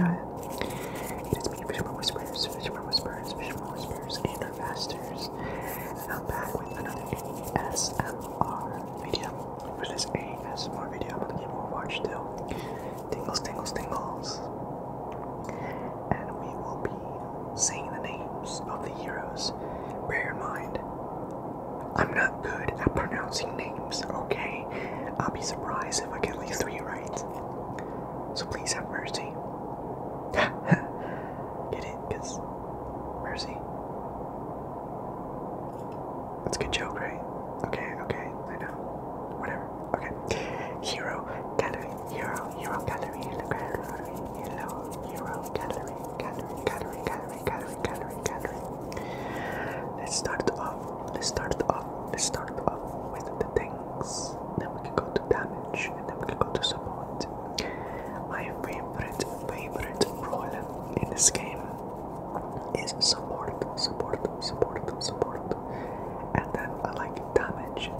guy. It's me, 𝐵𝓊𝓈𝒾𝓃𝓆𝓊𝒾 and Vasterz, and I'm back with another ASMR video. For this ASMR video, I'm gonna give Overwatch 2. Tingles, tingles, tingles. And we will be saying the names of the heroes. Bear in mind, I'm not good at pronouncing names, okay? I'll be surprised if I get like 3 right. So please have mercy. Get it? Because mercy. That's a good joke, right? Okay, I know. Whatever. Okay. Hero gallery. Hero gallery. Gallery. Let's start off with the things. Then we can go to damage, and then we can go to support. My favorite role in this game is support. And then I like damage.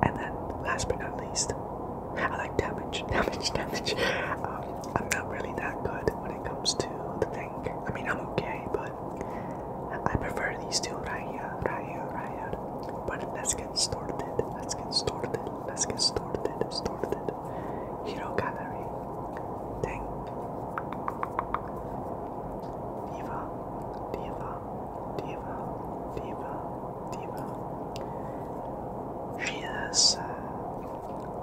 And then last but not least, I like damage. I'm not really that good when it comes to the thing. I mean, I'm okay, but I prefer these two right here. But let's get started. Hero gallery. Dang. Diva. She is,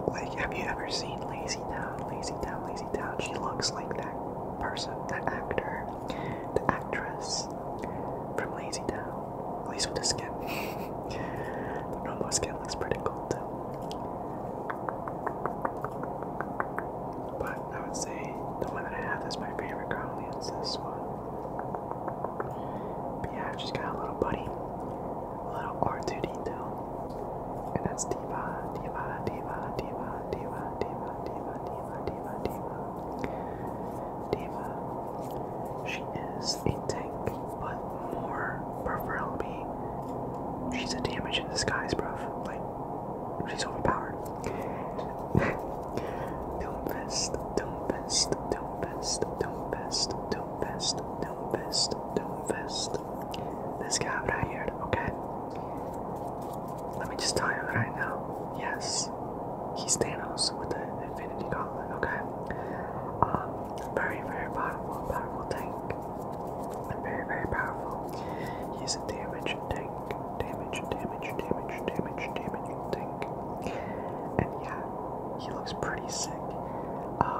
like, have you ever seen Lazy Town? She looks like that person, that actor, the actress from Lazy Town, at least with the skin. The normal skin looks pretty cool too. But I would say the one that I have that's my favorite currently is this one. But yeah, she's got a little buddy, a little R2D2, and that's Diva. She is a tank, but more preferably, she's a damage in disguise, bruv. Like, she's overpowered. Doomfist. This guy right here, okay? Let me just tell you right now, yes, he's Thanos with the Infinity Gauntlet, okay? Very powerful tank. Very powerful. He's a damage tank. And yeah, he looks pretty sick.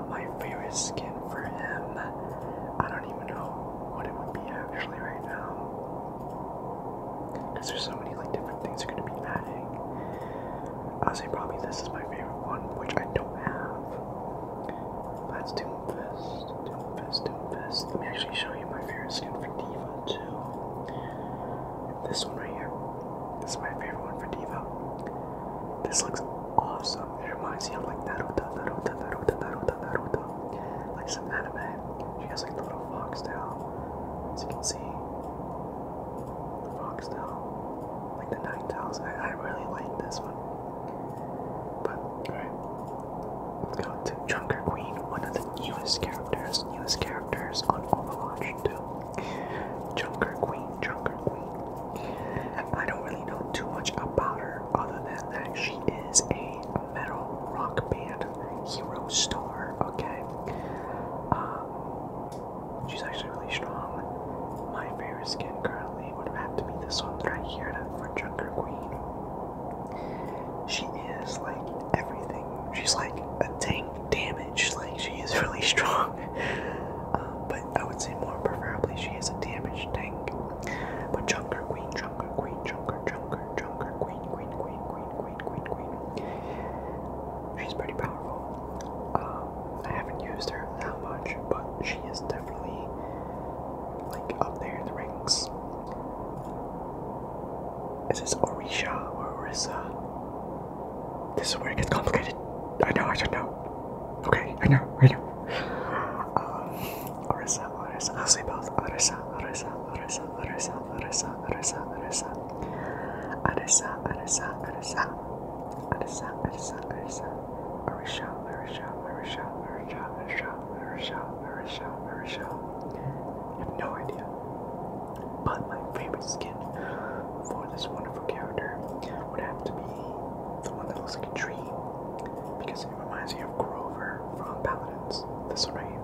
My favorite skin for him, I don't even know what it would be actually right now. Because there's so many like different things they're gonna be adding. I'll say probably this is my favorite one, which I don't have. That's Doomfist. Let me actually show you my favorite skin for Diva too. This one right here. This is my favorite one for Diva. This looks awesome. It reminds me of like Naruto. Like some anime. She has like the little fox tail. As you can see. The fox tail. Like the nine tails. I really like this one. But alright. Let's go to Junker Queen, one of the newest characters on Overwatch 2. Junker Queen. And I don't really know too much about her other than that she is a metal rock band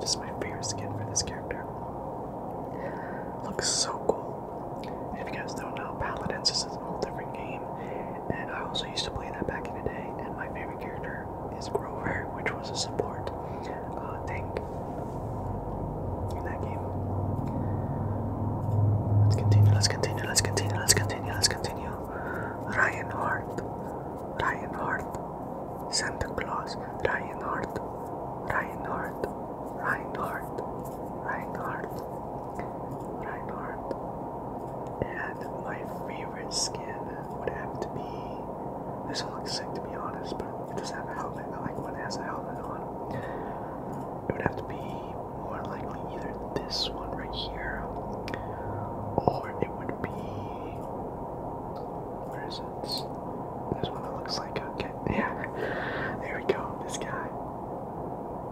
is my favorite skin for this character. Looks so cool. And if you guys don't know, Paladins is a whole different game, and I also used to play that back in the day. And my favorite character is Grover, which was a support tank in that game. Let's continue. Let's continue. Let's continue. Let's continue. Let's continue. Reinhardt, Santa Claus, Reinhardt, and my favorite skin would have to be, this one looks sick to be honest, but it doesn't have a helmet. I like when it has a helmet on. It would have to be more likely either this one right here, or it would be, where is it? This one that looks like, okay, yeah, there we go, this guy.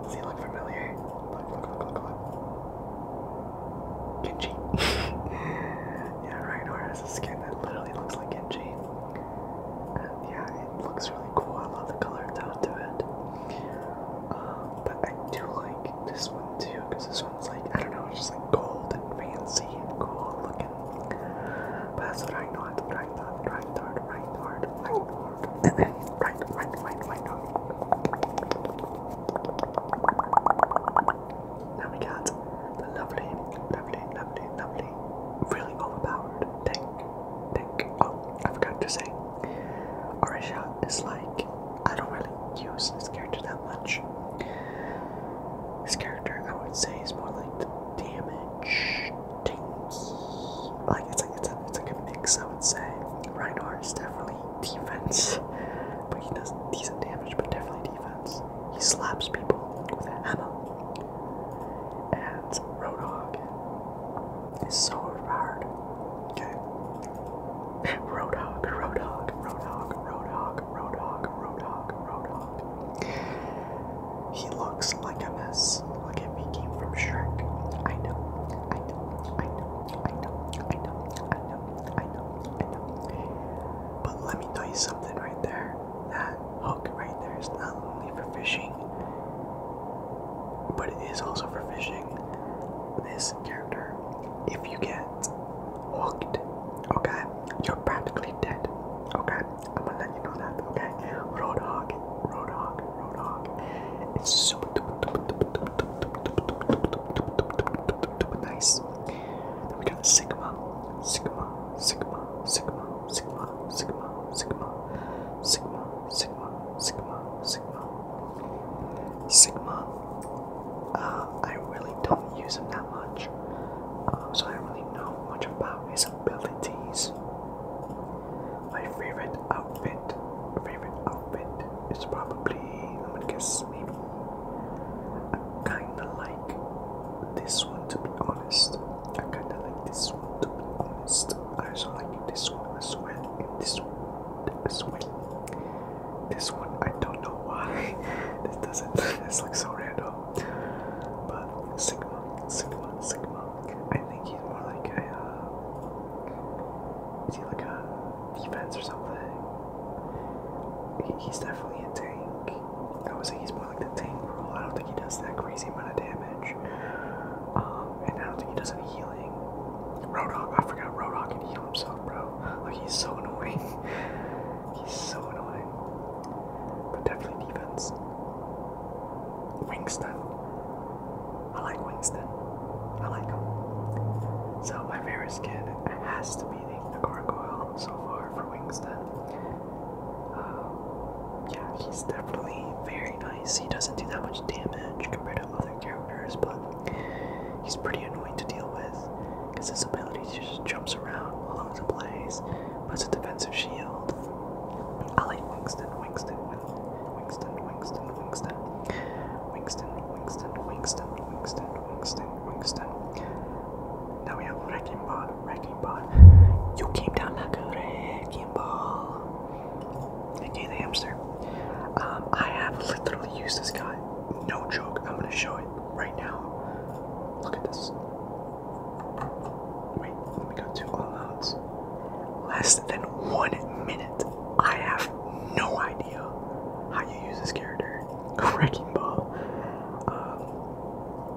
Does he look familiar? Look. Genji. Yeah, Reinhardt has a skin that literally looks like Genji. And yeah, it looks really cool. I love the color tone to it. But I do like this one too, because this one's like, I don't know, it's just like gold and fancy and cool looking. But that's what Reinhardt. Now we got the lovely, really overpowered tank. Oh, I forgot to say, Orisha is like, I don't really use this character that much. This character, I would say, is more like the damage tanky. Like it's like a mix, I would say. Reinhardt is definitely defense, but he does decent damage, but definitely defense. He slaps people with a hammer. And Roadhog is so overpowered. Okay. Roadhog. He looks like a mess, like if he came from Shrek. I know. But let me tell you something right there. That hook right there is not only for fishing, but it is also for fishing. This character, if you get hooked, okay, you're practically dead. Okay, I'm gonna let you know that. Okay, Roadhog. It's super nice. Then we got Sigma. I really don't use him that much, so I don't really know much about his abilities. My favorite outfit is probably, I'm gonna guess, maybe I kinda like this one, to be honest. I also like this one as well, and this one as well. This one, I don't know why. This looks so random. But Sigma. I think he's more like is he like a defense or something? He's definitely a tank. I would say he's more like the tank role. I don't think he does that crazy amount of damage. And I don't think he does any healing. Roadhog, I forgot Roadhog can heal himself, bro. Like, he's so annoying. But definitely defense. Winston. I like Winston. I like him. So my favorite skin has to be the gargoyle so far for Winston. Yeah, he's definitely very nice. He doesn't do that much damage compared to other characters, but he's pretty annoying to deal with because his ability just jumps around all over the place, but it's a defensive shield. I like Winston. Now we have Wrecking Bot. You came down like a wrecking ball. Okay, the hamster. I have literally used this guy. No joke. I'm gonna show it right now. Look at this. Wait, let me go to all modes. Less than 1 minute. I have no idea how you use this character. Wrecking Ball.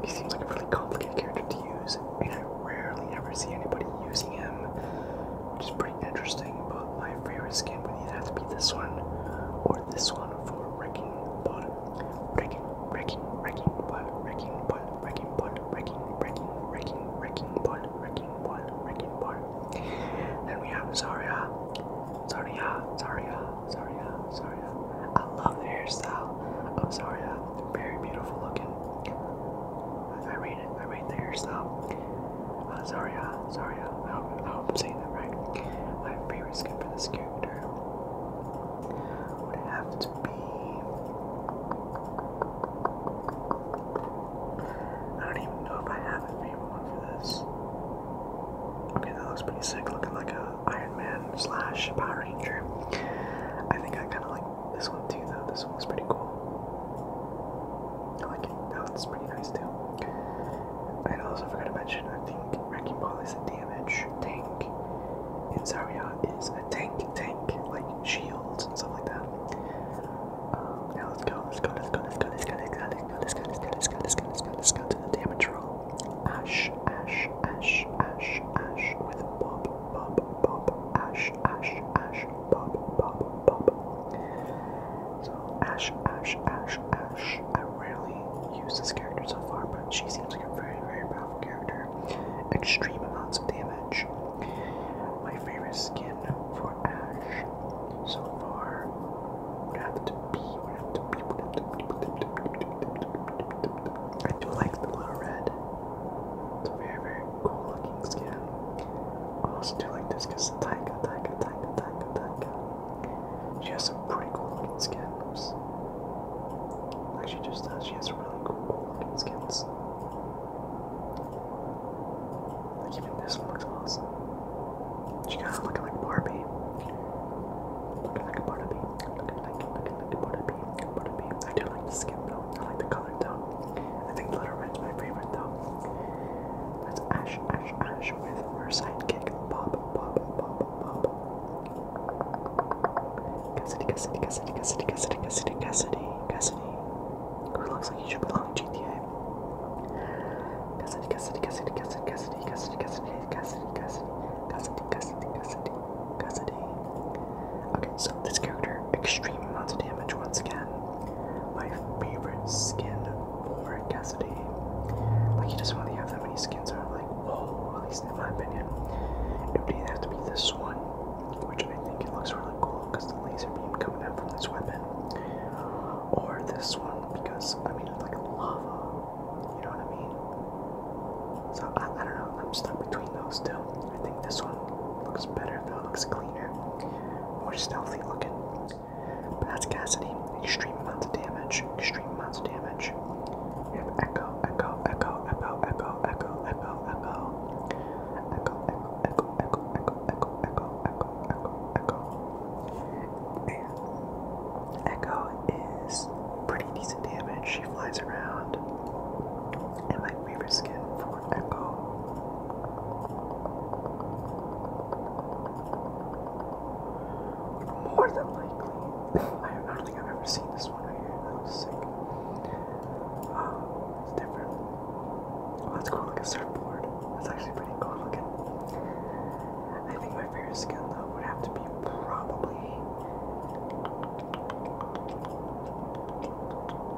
he seems like a really complicated character to use, and I rarely ever see anybody using him, which is pretty interesting. But my favorite skin would either have to be this one or this one for wrecking butt. Wrecking butt. Then we have Zarya. I love the hairstyle of Zarya. Very beautiful looking. I rate the hairstyle. Zarya. I hope I'm saying that right. My favorite skin for this character would have to be. I don't even know if I have a favorite one for this. Okay, that looks pretty sick, looking like a Iron Man / Power Ranger. I think I kind of like this one too, though. This one was pretty cool. I like it. That one's pretty nice too. And also, I forgot to mention, I think Wrecking Ball is a damage tank, and Zarya is a tank, like shields and stuff like that. Now let's go to the damage roll. Ash with Bob. Ash, Bob. So Ash. I rarely use this character so far, but she seems like a very, very powerful character. Extreme amounts of damage. My favorite skin for Ash so far would have to be. I do like the little red. It's a very, very cool looking skin. I also do like this because Taika. She has some pretty cool looking skins. Like she just does. She has some really cool looking skins. Like even this one looks awesome. She kind of looking like Barbie. I do like the skin though. I like the color though. I think Little Red's my favorite though. That's Ash with her sidekick Bob. Cassidy. Who looks like he should belong in GTA. Cassidy. Okay, so this character, extreme amounts of damage once again. My favorite skin for Cassidy. Like, he doesn't really have that many skins that are like, whoa, at least in my opinion. It would either have to be this one, which I think it looks really cool because the laser beam coming out from this weapon, or this one because, I mean, it's like lava, you know what I mean? So, I don't know, I'm stuck between those two. I think this one looks better, though, it looks cleaner, more stealthy looking. But that's Cassidy, extreme amounts of damage. We have Echo. Echo is pretty decent damage. She flies around. And my favorite skin for Echo would more than likely. I don't think I've ever seen this one right here. That looks sick. It's different. Oh, that's cool, like a surfboard. That's actually pretty cool looking. I think my favorite skin though would have to be probably.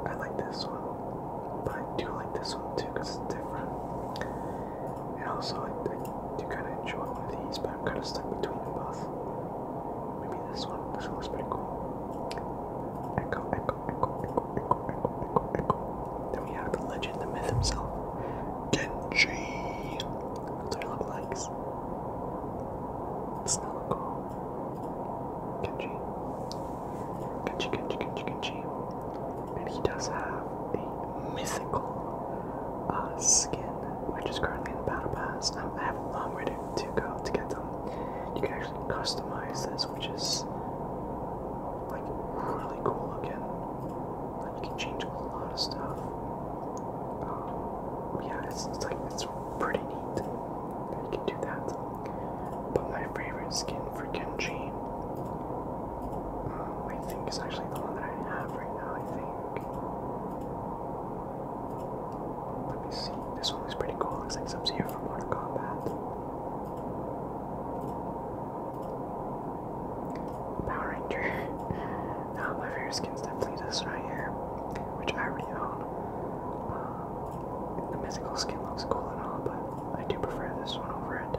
I like this one, but I do like this one too because it's different. And also, I do kind of enjoy one of these, but I'm kind of stuck between them both. Maybe this one. This one looks pretty cool. Echo. Then we have the legend, the myth himself, Genji. That's what he looks like. Does not look cool. Genji. And he does have a mythical skin, which is currently in the battle pass. I have a long way to go to get them. You can actually customize this, which is like really cool looking. Like you can change a lot of stuff. Yeah, it's pretty neat that you can do that. But my favorite skin for Genji, I think is actually the one that I have right now. I think. Let me see. This one looks pretty cool. Looks like Sub-Zero from Mortal Kombat. Power Ranger. Now my favorite skin's definitely this right here, which I already own. The mythical skin looks cool and all, but I do prefer this one over it.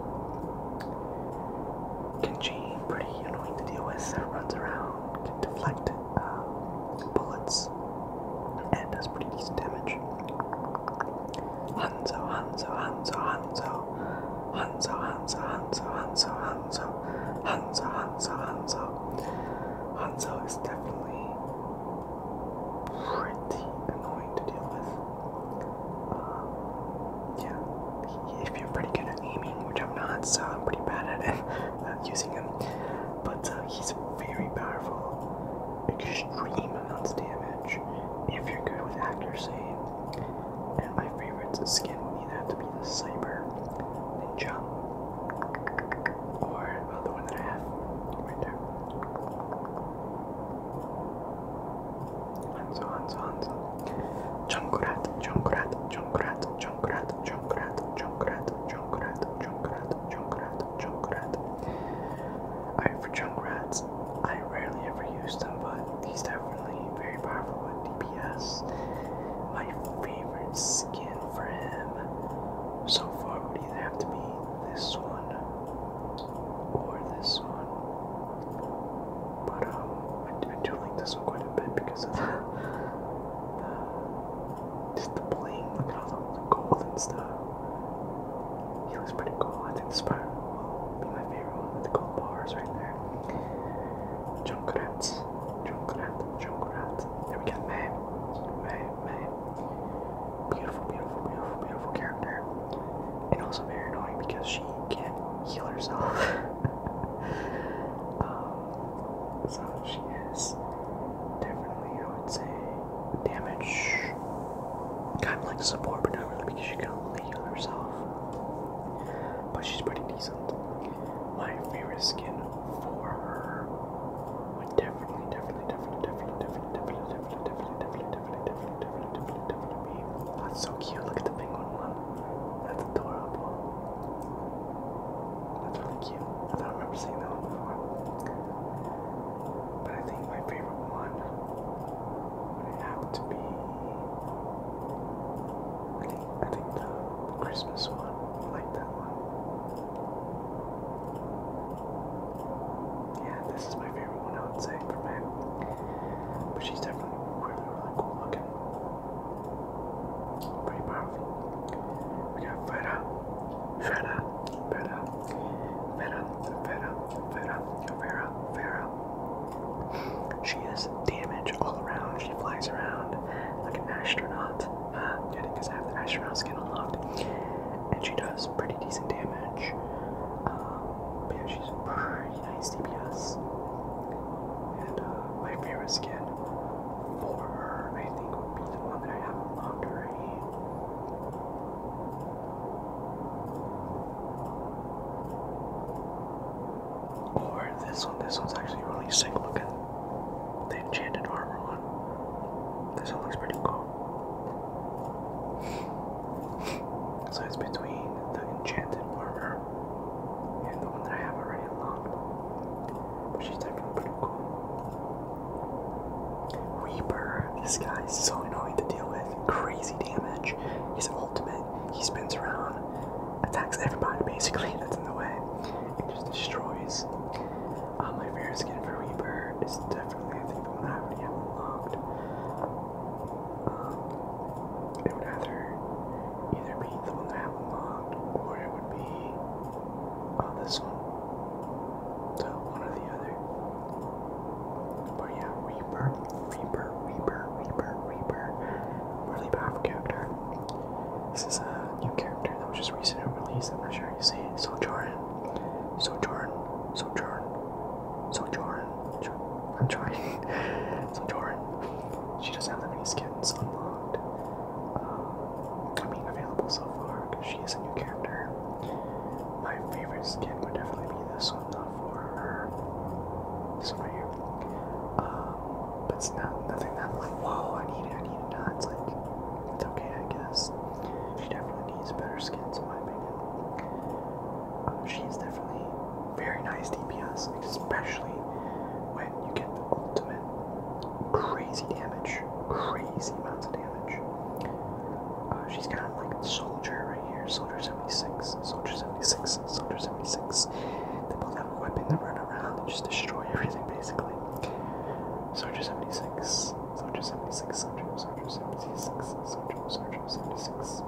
Kenji, pretty annoying to deal with. Runs around, can deflect bullets, and does pretty decent damage. Hanzo, Hanzo, Hanzo, Hanzo, Hanzo, Hanzo, Hanzo, Hanzo, Hanzo, Hanzo, Hanzo, Hanzo. Hanzo is definitely pretty annoying to deal with. Yeah, if you're pretty good at aiming, which I'm not, so I'm pretty bad at it, using him. But he's very powerful, extreme amounts of damage if you're good with accuracy. And my favorite skin would either have to be the Cyber Ninja or the one that I have right there. Hanzo, Hanzo, Hanzo. Junkrat, Junkrat, Junkrat, Junkrat, Junkrat, Junkrat, Junkrat, Junkrat, Junkrat, Junkrat. Alright, for Junkrats, I rarely ever use them, but he's definitely very powerful with DPS. My favorite skin for him so far would either have to be this one or this one. But I do like this one quite a bit because of just the bling. Look at all the gold and stuff. He looks pretty cool. I think this part will be my favorite one with the gold bars right there. Junkrat, Junkrat, Junkrat. Then we got May. Beautiful, beautiful, beautiful, beautiful character. And also very annoying because she can't heal herself. So she is definitely, I would say, damage. Kind of like support, but not really because she can only heal herself. But she's pretty decent. My favorite skin for her would definitely be. That's so cute. Look at the penguin one. That's adorable. That's really cute. I don't remember seeing that one before. But I think my favorite one would have to be. I think the Christmas one. I like that one. Yeah, this is my favorite one, I would say, for me. But she's definitely really, really cool looking. Pretty powerful. We got Vera. She has damage all around. She flies around like an astronaut. Yeah, because I have the astronaut skin unlocked. And she does pretty decent damage. But yeah, she's pretty nice DPS. And my favorite skin for her, I think, would be the one that I have unlocked already. Or this one. This one's actually really sick looking. The enchanted armor one. This one looks pretty cool. So it's between the enchanted armor and the one that I have already unlocked. But she's definitely pretty cool. Reaper. This guy is so annoying to deal with. Crazy damage. His ultimate, he spins around, attacks everybody basically that's in the way, and just destroys. My favorite skin for Reaper is definitely, I think, the one I already have unlocked. It would either be the one that I have unlocked, or it would be this one. So one or the other. But yeah, Reaper. Really powerful character. This is a new character that was just recently released. I'm not sure you see it. Sojourn. I'm trying. Sojourn. She doesn't have that many skins unlocked. Available so far because she is a new character. My favorite skin would definitely be this one for her. This one right here. But it's nothing that I'm like, whoa, I need it. It's like, it's okay, I guess. She this, especially when you get the ultimate crazy damage, crazy amounts of damage. She's kind of like soldier right here, soldier 76, soldier 76, soldier 76. They both have a weapon that run around and just destroy everything basically. Soldier 76, soldier 76, soldier 76, soldier 76.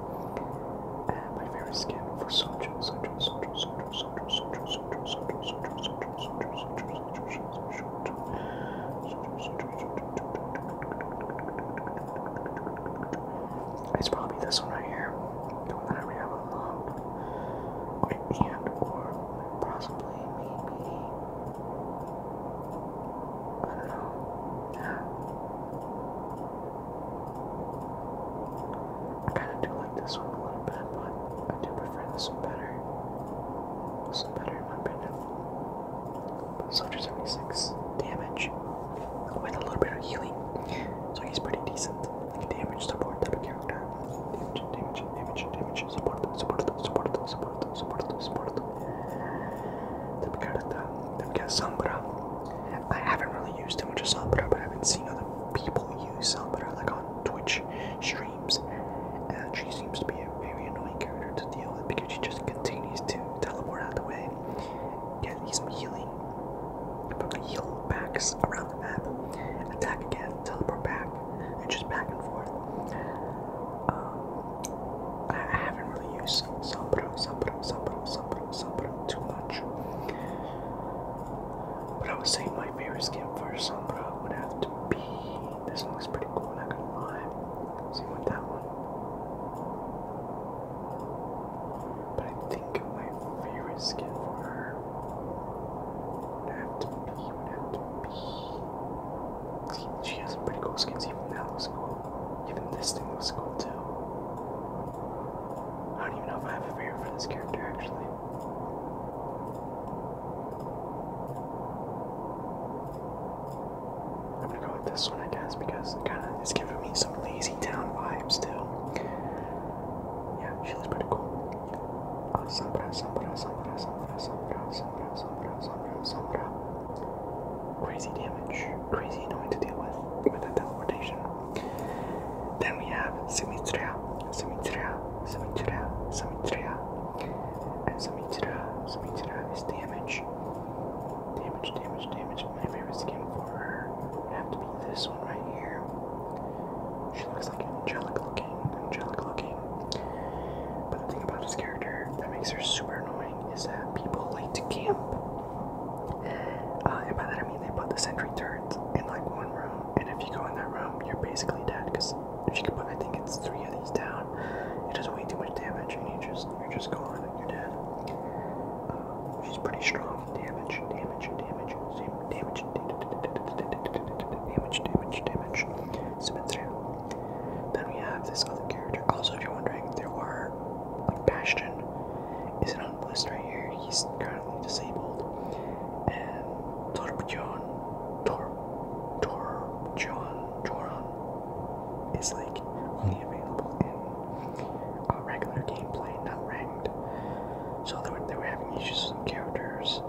And my favorite skin for soldier, soldier, soldier, soldier, soldier, soldier, soldier, soldier, soldier, soldier, soldier, soldier, it's probably this one right here, the one that I already have unlocked, and or possibly maybe, I don't know, yeah. I kind of do like this one a little bit, but I do prefer this one better. This one better in my opinion. But Soldier 76 damage with a little bit of healing, so he's pretty decent. Like a damage support type of character. Damage, support. Then we got Sombra. I haven't really used too much of Sombra, but I've been seeing other people use Sombra, like on Twitch streams, and she seems to be a very annoying character to deal with because she just continues to teleport out of the way, get some healing, probably heal backs around the map, attack again, teleport back, and just back and forth. I haven't really used Sombra too much, but I would say my favorite skin for Sombra would have to be, this one looks pretty cool, not gonna lie, same with that one, but I think my favorite skin for her would have to be, she has some pretty cool skins, even that looks cool, even this thing looks cool too. I don't even know if I have a favorite for this character actually. I'm gonna go with this one I guess because it kinda is giving me some lazy town vibes too. Yeah, she looks pretty cool. Sombra. Crazy damage, crazy annoying to deal with that teleportation. Then we have 𝐵𝓊𝓈𝒾𝓃𝓃𝓆𝓊𝒾. And 𝐵𝓊𝓈𝒾𝓃𝓃𝓆𝓊𝒾 is damage. My favorite skin for her would have to be this one right here. She looks like angelic looking. But the thing about this character that makes her super annoying is that people like to camp. And by that I mean they put the sentry turrets in like one room, and if you go in that room, you're basically dead because if you can put, I think it's 3 of these down, it does way too much damage, and you're just gone and you're dead. She's pretty strong. Damage. 𝐵𝓊𝓈𝒾𝓃𝓃𝓆𝓊𝒾. Then we have this other character. Also, if you're wondering, there are like Bastion isn't on the list right here. He's currently disabled, and 𝐵𝓊𝓆𝓾𝑒𝓈𝓈 is like only available in regular gameplay, not ranked. So they were having issues with some characters,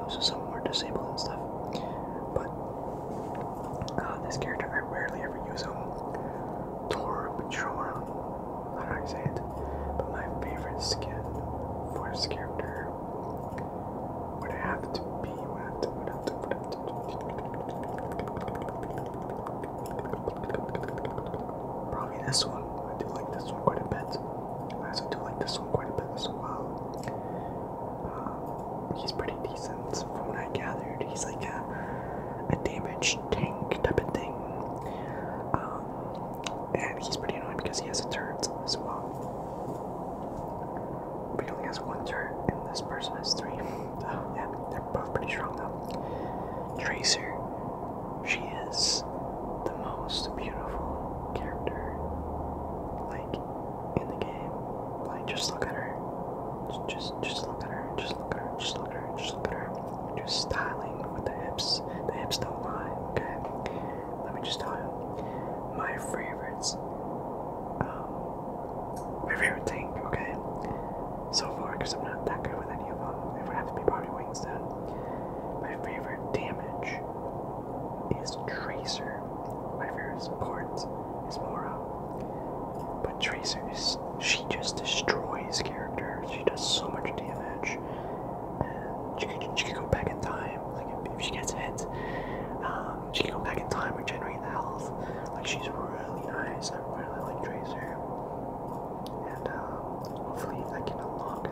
so some were disabled and stuff. But this character, I rarely ever use him. 𝐵𝓊𝓆𝓾𝓆𝓆, I don't know how to say it. But my favorite skin for this character would have to be probably this one. I do like this one quite a bit. I also do like this one quite a bit as well. He's pretty decent from what I gathered. He's like a damage tank type of thing. And he's pretty annoying because he has a turret as well. But he only has 1 turret, and this person has 3. Yeah, they're both pretty strong though. Tracer. She is the most beautiful character, like, in the game. Like, just look at her. Just look at her. Just styling with the hips. The hips don't lie, okay? Let me just tell you. My favorites. My favorite tank, okay? So far, because I'm not that good with any of them. It would have to be probably Wings then.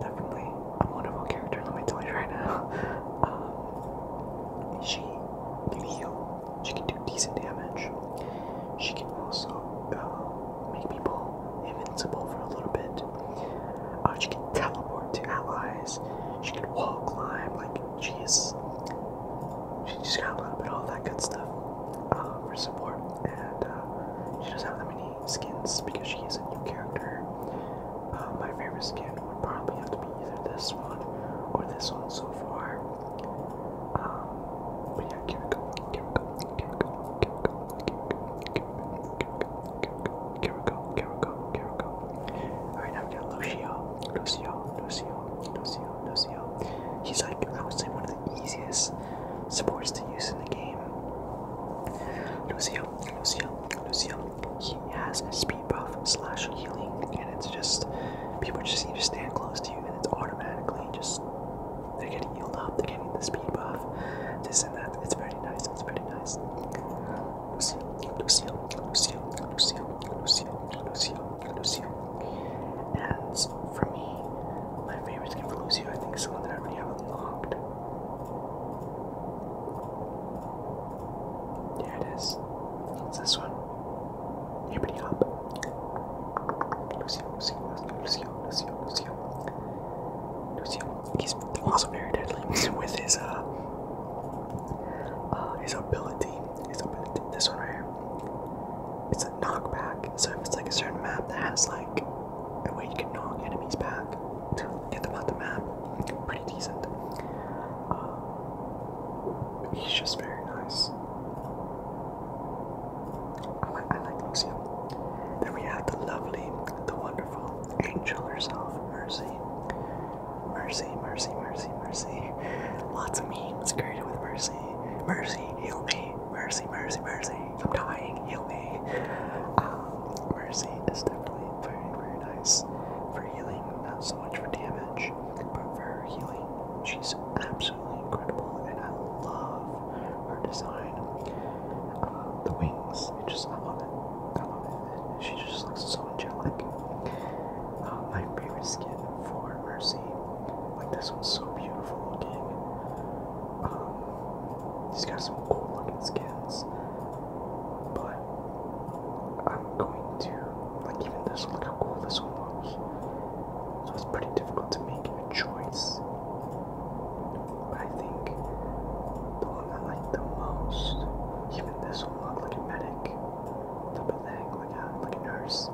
definitely a wonderful character, let me tell you right now. She can heal, she can do decent damage, she can also make people invincible for a little bit. She can teleport to allies, she can wall climb, like she's got a little bit of all that good stuff for support, and she doesn't have that many skins because she is a new character. My favorite skin would probably have to be either this one or this one so far. But yeah, here we go. Alright, now we got Lucio. He's like, I would say, one of the easiest supports to use in the game. Lucio. He has a speed buff / So if it's like a certain map that has like a way you can knock enemies back to get them out the map, pretty decent. He's just very nice. I like Lucio. Then we have the lovely, the wonderful angel herself, Mercy. Mercy, Mercy, Mercy, Mercy. Lots of memes created with Mercy. Mercy, heal me. Mercy, Mercy, Mercy. I'm dying, heal me. Mercy is definitely very, very nice for healing, not so much for damage, but for her healing. She's absolutely incredible, and I love her design. The wings, I love it. I love it. She just looks so angelic. My favorite skin for Mercy, like this one's so beautiful looking. He's got some cool looking skins, but I'm going to, like, even this, look how cool this one looks. So it's pretty difficult to make a choice. But I think the one I like the most, even this one looked like a medic type of thing, like a nurse.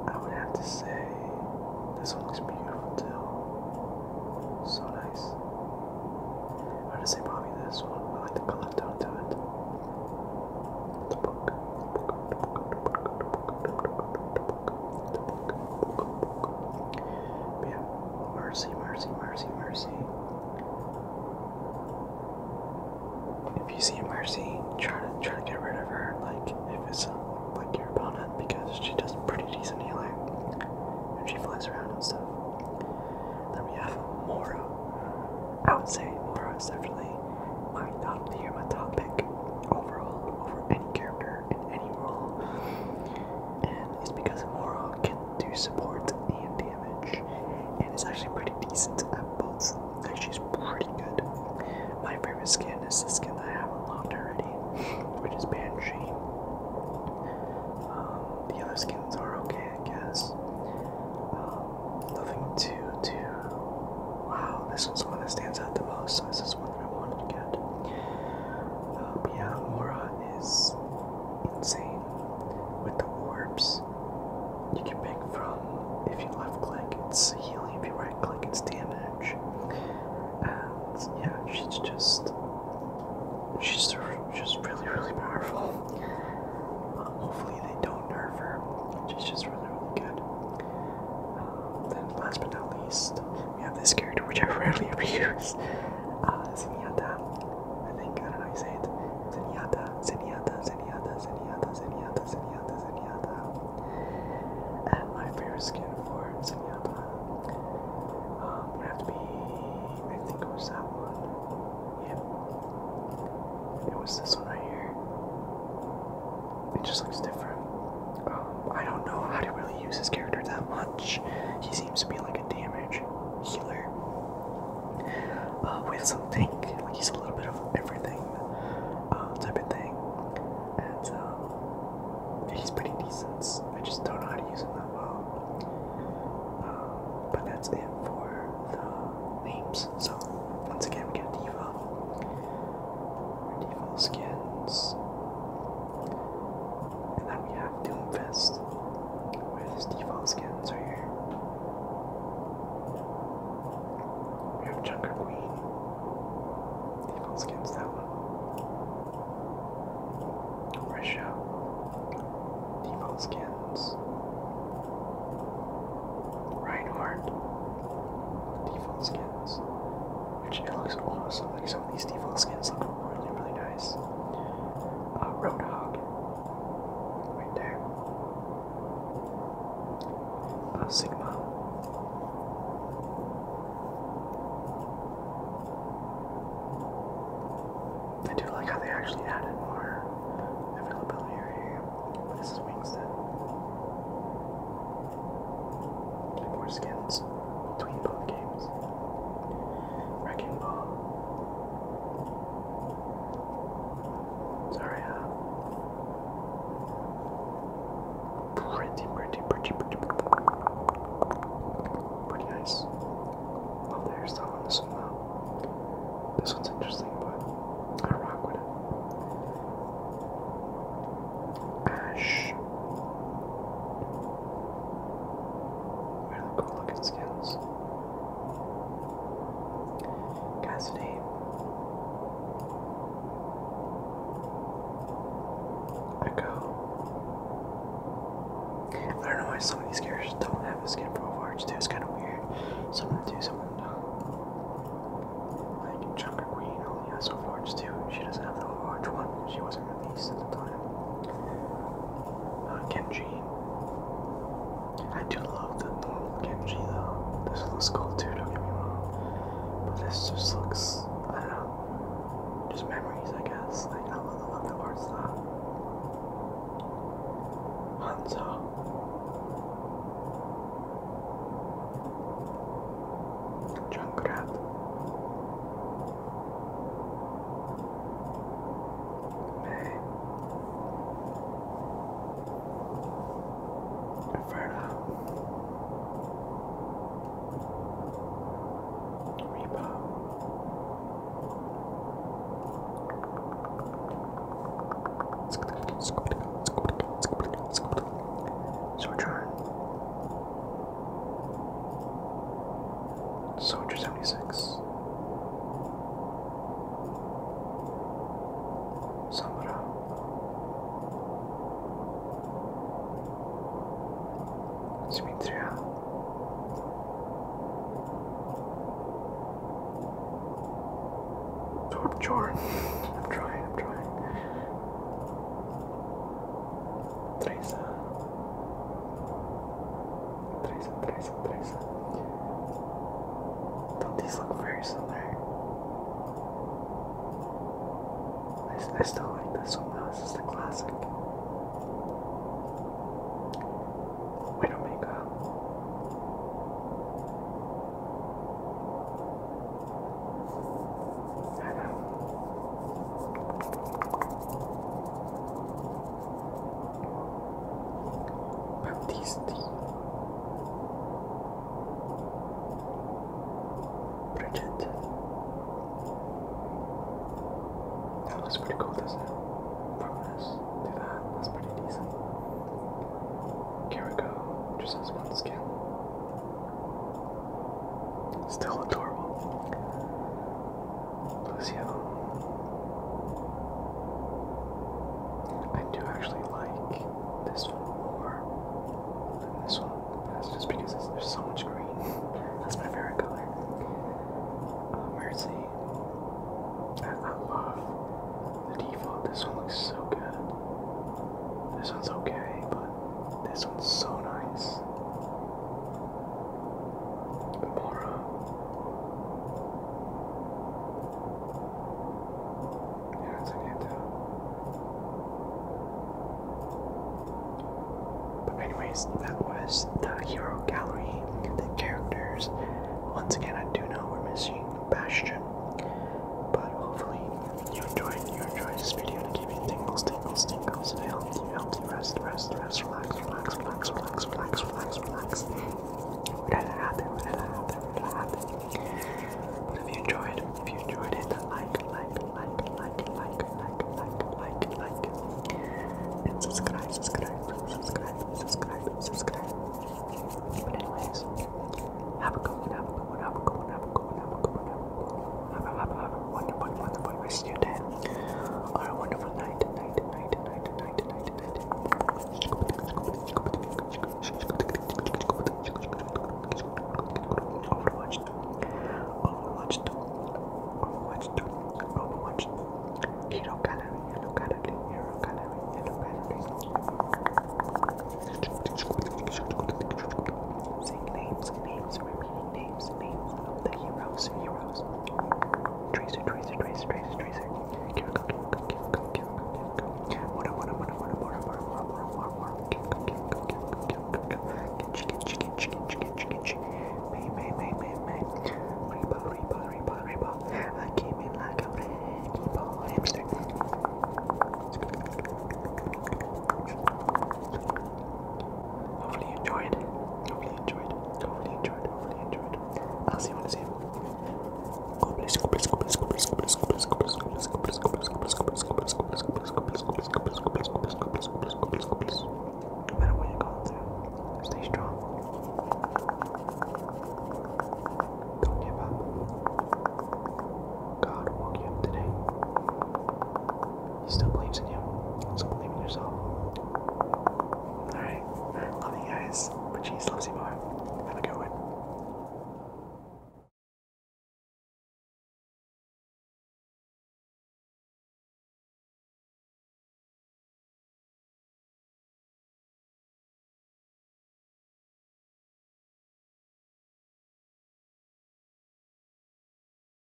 I would have to say this one looks beautiful too. So nice. I would say probably this one. I like the color tone to it. The book. But yeah, Mercy, Mercy, Mercy, Mercy. If you see a Mercy, try to get rid of her. Like if it's like your opponent, because she does pretty decent healing and she flies around and stuff. Then we have Mora. I would say Mora is definitely my top tier, my top pick overall over any character in any role. And it's because Mora can do support and damage, and it's actually pretty decent at both. Like, she's pretty good. My favorite skin is the skin that I have unlocked already, which is Banshee. The other skins are okay, I guess. Nothing too. Wow, this one's the one that stands out the most, so this is one that I wanted to get. But yeah, Mora is insane with the orbs. You can pick from, if you left click, it's healing, if you right click, it's damage. And yeah, she's just really, really powerful. Hopefully they don't nerf her. She's just really, really good. Then last but not least, we have this character which I rarely ever use. Zenyatta. I think, I don't know how you say it. Zenyatta. And my favorite skin for Zenyatta would have to be, I think it was that one. Yep. It was this one right here. It just looks different. I don't know how to really use his character that much. He seems to be like a damage healer with some tank. Like, he's a little bit of everything type of thing. And he's pretty decent. I just don't know how to use him that well. But that's it for the names. So once again, we get D.Va. Default skins. And then we have Doomfist with his default skins right here. We have Junker Queen. Default skins, that one. Risha. Default skins. Reinhardt. Default skins. Which it looks awesome. Like, some of these default skins look really, really nice. Roadhog. Right there. Sigma. I do like how they actually added more availability right here. This is Wingston. I don't know why some of these characters don't have a skin for Overwatch 2. It's kind of weird. Some of them do, some of them don't. Like 𝐵𝓊𝓆𝓾𝓆𝓈 only has Overwatch 2. She doesn't have the Overwatch 1. She wasn't released at the time. Genji. I do love the normal Genji though. This looks cool too, don't get me wrong. But this just looks, I don't know, just memories I guess. Like I love the art style. Hanzo. Junkrat. May. Inferno. Reaper. Sojourn. Soldier 76. Samura. Symmetria. Jordan. I'm trying. Tracer. Don't these look very similar? I still like this one though. This is the classic. Widowmaker. Baptiste. Bridget. That looks pretty cool, doesn't it? From this to that, that's pretty decent. Kiriko just has one skin. Still adorable. Lucio. I do actually like this one more than this one. That's just because there's so much green. That's my favorite color. Mercy. I love the default. This one looks so good. This one's okay, but this one's so nice. Mora. Yeah, it's okay too. But anyways, that was the hero gallery, the characters. Once again, I do know we're missing Bastion.